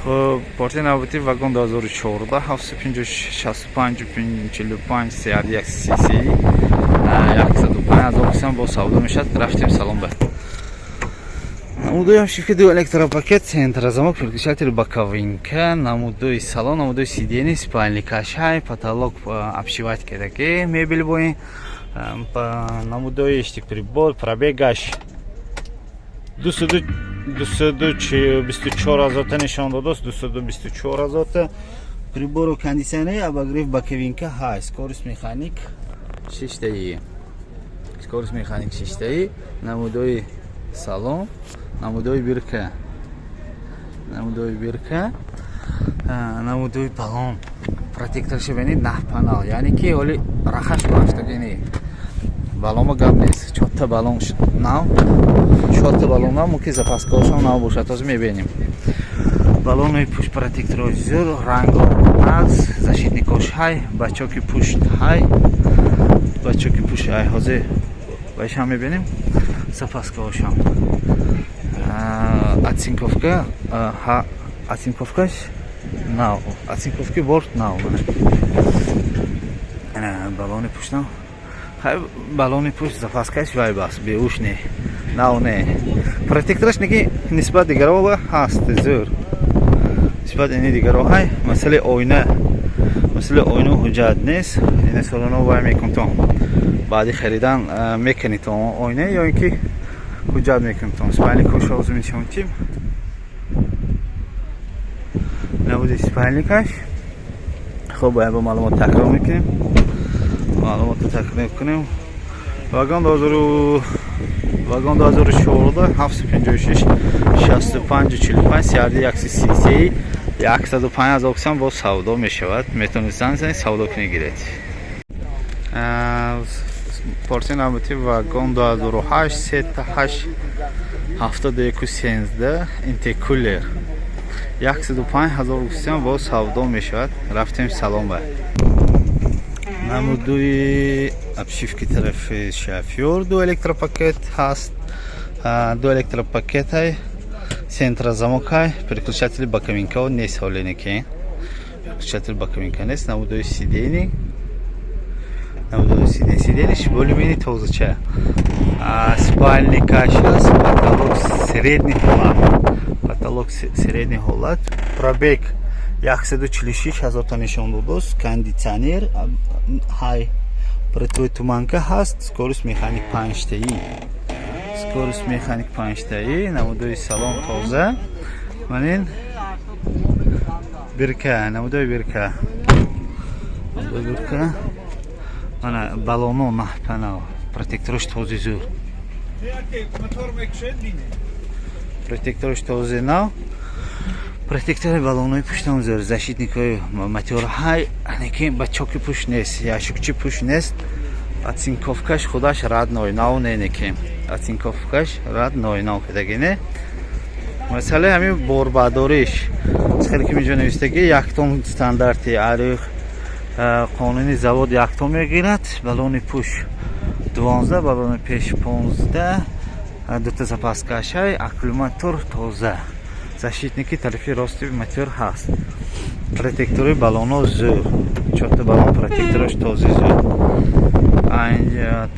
خب پارتی نوبتی واگن 2014 755 سیار 130 105 با سودا میشد. رفتیم سلام به намудои шифки ду электропакет центразамок переключатель боковинка, намудои салон, намудои сидени, спальный кашай, потолок обшивать кедаки, мебель бой, намудои штик прибор, пробегаш 224 азота нишон додост, 224 азота, прибору кондиционер, обогрев боковинка, хай, скорость механик 6 таи, скорость механик 6 таи, намудои салон, намудои бирка, намудои балон, протектор шебенид нах панал, яъне ки ҳоли рахаш бафтагини балома гап нест, 4 балон нав, 4 балон нав, мо ки запаскошам нав бошад, ҳозир мебинем. Балонои пушт протекторои зур, ранго нағз, защитникош ҳай, бачоки пушт ҳай, бачоки пушт ҳай, ҳозир байшам мебинем, запаскошам. Оцинковка, оцинковкаш нав, оцинковки борт нав. Балони пушт нав. Хай балони пушт запаскаш вай бас, беуш не, нав не. Протектораш неки нисбат дигарова ҳаст зур. Нисбат ини дигарова ҳай, масъалаи ойна. Масъалаи ойна ҳуҷҷат нест. Ин солона вай мекунтон. Баъди харидан мекунитон ойна ё ин ки ҳуҷҷат мекунтон. Спальник кошо ҳозир мечунтим. Навуди спальникаш. Хуб, бояд бо маълумот такрор мекунем. Маълумотро такрор мекунем. Вагон 2014 756 65 45 сиарди 133 105 аксам бо савдо мешавад. Метавонед занг занед, савдо кунед гиред. Порти навбати вагон 2008 38 7113 интекулер 105 аксам бо савдо мешавад. Рафтем салом ба намудои обшивки тарафи шофёр. Ду электропакет ҳаст, ду электропакет ҳай, центразамок ҳай, переключатели боковинка нест, ҳоле неки переключатели боковинка нест. Намудои сидени, сидениш более-менее тозача. Спальный каш ҳаст, потолок средний ҳолат, потолок средний ҳолат, пробег 146 ҳазорта нишон додост, кондиционер ҳай, противои туманка ҳаст, скорость механик 5 таи, скорость механик 5 таи, намудои салон тоза, манин бирка, намудои бирка, мана балоно наҳпанав, протекторош този зур, протекторош този нав. Протектори балонои пуштам зур, защитникои мотор ҳай, неки бачоки пушт нест, яшукчи пушт нест. Оцинковкаш худаш радной нав не неки, оцинковкаш радной нав кедагине. Масъалаи ҳамин борбардориш, хеле ки меҷо навистаги 1 тонн стандарти ариқ қонуни завод 1 тонн мегирад, балони пушт 12, балони пеш 15, дута запаскашай, аккумулятор тоза. Защитники тарафи рости мотор ҳаст. Протектори балоно зур. 4 балон протекторош този зур.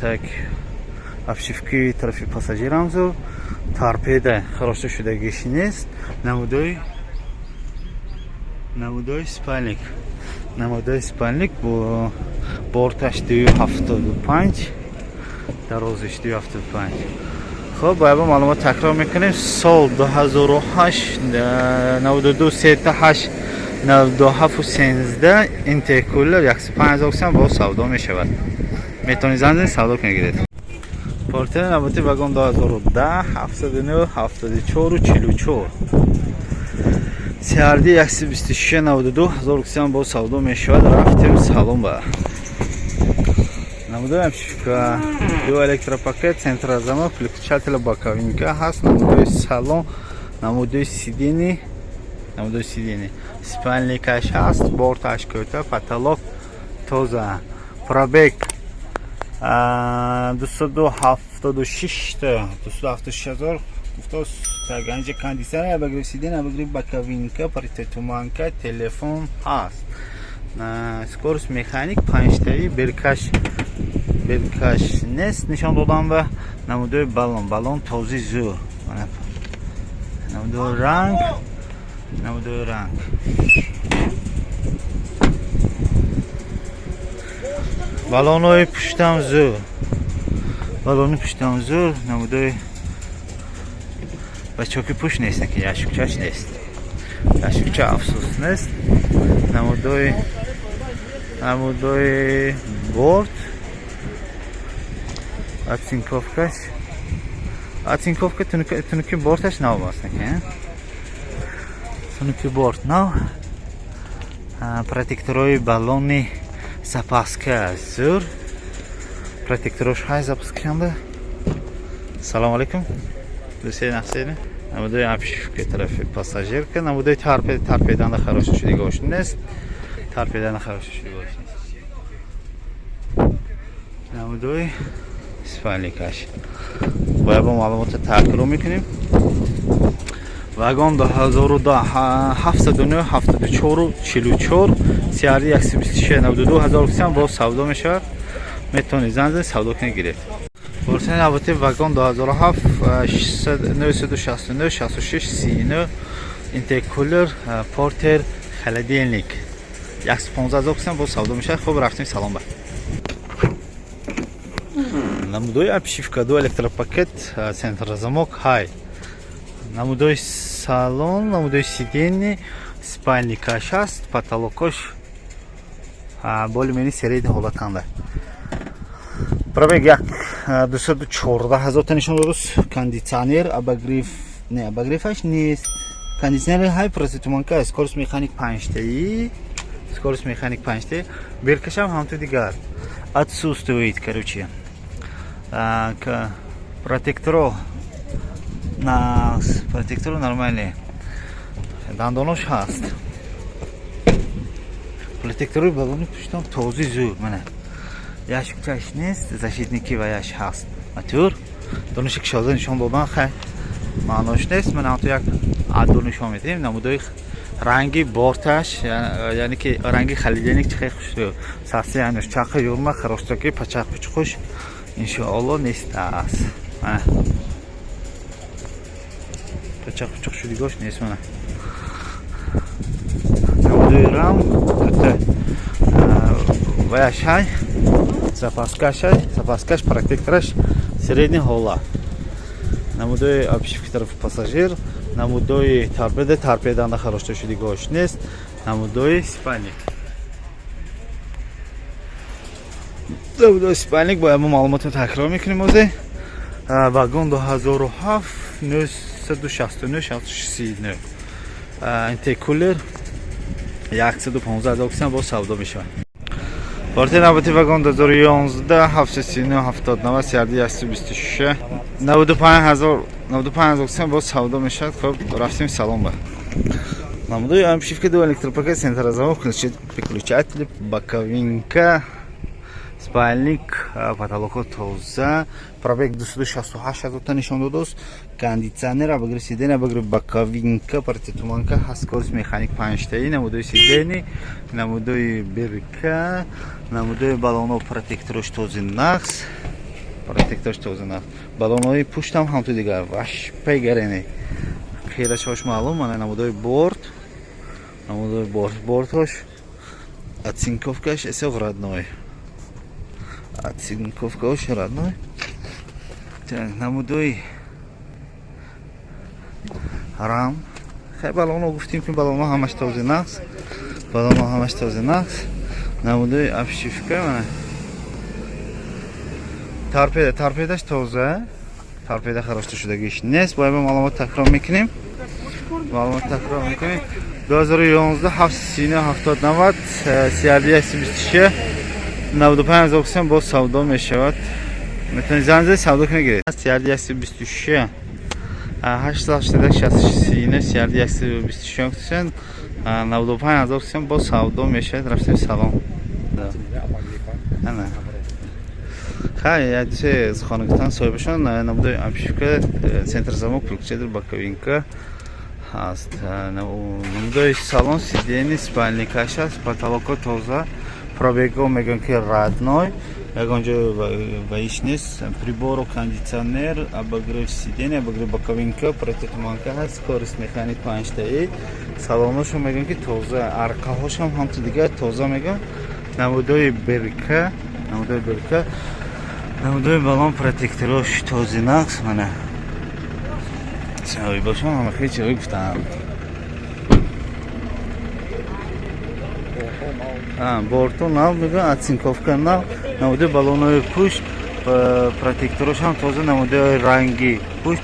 Так обшивки тарафи пассажирам зур. Торпеда хароста шудагиш нест. Намудои спальник. Намудои спальник бо борташ 275, дарозиш 275. خب باید با معلومات تکرار میکنیم. سال 2008 92 38 97 13 اینترکولر 105 اکسیم با سودا میشود. میتونید زنده سودا کنید. پارتن نوبتی واگن 2010 79 74 44 سیاردی 126 92 1000 اکسیم با سودا میشود. رفتیم سلام با намудои обшивка, ду электропакет, центразамок, переключатель боковинка ҳаст, намудои салон, намудои сидени, спальный каш ҳаст, борташ кӯта, потолок тоза, пробег 276 276 000 ганҷи кондитсионер абагри сиден абагри бакавинка партитуманка телефон ҳаст. Скорость механик 5таи беркаш нест нишон додам ва намудои балон този зур намудои ранг балонои пуштам зур намудои бачоки пуш нест ки яшукчаш нест яшукча афсус нест намудои борт оцинковка тунуки борташ нав аст тунуки борт нав протекторои балони запаска зур протекторош ҳай запуск канда. Салом алейкум дӯстои нафсени намудои обшивка тарафи пассажирка намудои торпеданда хароша шудагош нест намудои спайликаш бояд бо маълумота такрор мекунем. вагон 2010-794-44 CRD 126-92 боз савдо мешавад. метавонед зан зани савдо кунед гирефт. борсани навбати вагон 2007-969-66-39 интеркулер портер холодильник 115,000 боз савдо мешавад. хуб рафтем салон ба намудои обшивка ду электропакет центрозамок ҳай намудои салон намудои сидени спайликаш аст потолокош более-менее средний ҳолатанда. пробег 214,000 та нишон додус. кондитсионер абагрифаш нест кондитсионер ҳай протитуманка скорость механик 5таи беркашам ҳамто дигар отсутствует короче протектор нормальный дандонош ҳаст. протекторои балони пуштам този зур мана яшукчаш нест защитники ва яш ҳаст матур дониши кишоза нишон додан хай маънош нест. ман ҳамто як аддо нишон медиҳем. намудои ранги борташ яъне ки ранги холодильник чихе хушро саси ануш чақа юрма хароштаки пачақ пучхуш иншоалло нестааст. пачақ пучуқ шудигош нест. мана намудои рам ваяшай запаскаш протектораш средний ҳола намудои обшивки тарафи пассажир намудои торпеданда харошта шудигош нест. намудои спальник бояд мо маълумотро такрор мекунем. озе вагон 2007-969-66-39 интеркулер 115,000 боз савдо мешавад. борти навбати вагон 2011-739-79 CRD 126 95,000 боз савдо мешавад. хуб рафтем салон ба намудои обшивка ду электропакет центрозамок выключатель боковинка спальник потолоко тоза пробег 268,000 та нишон додааст. кондитсионер абагри сиден абагри боковинка партитуманка ҳаст. скорость механик 5таи намудои сидени намудои берка намудои балоно протекторош този нақс балонои пуштам ҳамто дигар ваш пейгарене хирашош маълум. мана намудои бортош оцинковкаш эсеғ родной намудои рам хай балоно гуфтем ки балоно ҳамаш този нақс намудои обшивка мана торпедаш тоза торпеда харошта шудагиш нест. бояд мо маълумот такрор мекунем. 2011-739-70-90 CRD 126-95,000 боз савдо мешавад. метавонед зан зани савдо кунед гиред. CRD 126 880-66 CRD 126 95,000 боз савдо мешавад. рафтем салон яйце хонагтан соҳибашон намудои амшифка центр замок пулкчедр баковинка ҳаст. Намудои салон сидени спальни каша аст, потолоко тоза, пробего мегӯям ки радной, ягон ҷо ваиш нест, прибору кондитсионер, обогрев сидени, обогрев баковинка, протитуманка ҳаст, корис механик 5таи. Салоношо мегӯям ки тоза, арқаҳошам ҳамчун дигар тоза мегӯям. Намудои берка, намудои балон протекторош тозинакс мана. Сави бошам ҳама хеле чирои гуфтам. Бортон нав мегӯям, отсинковка нав, намудои балонои пушт, протекторош ҳам тоза, намудои ранги пушт,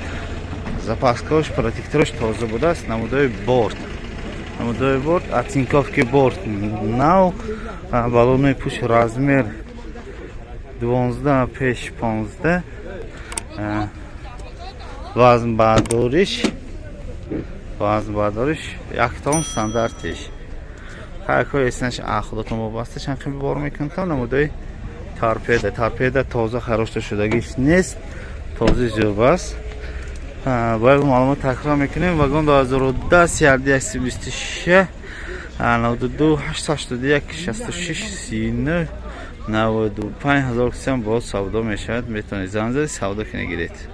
запаскаош протекторош тоза будааст, намудои борт, отсинковки борт нав, балонои пушт размер 12 пеш 15, вазн бардориш 1 тонн стандартиш. ҳаркои эснаш худотон вобаста чанд қими бор мекунтам. Намудои торпеда тоза харошта шудагиш нест, този зӯбаст. Бояд маълумот такрар мекунем. Вагон 2010 126 92 881 66 39 95 000 боз савдо мешавад. Метавонед занг занед савдо кунед гиред.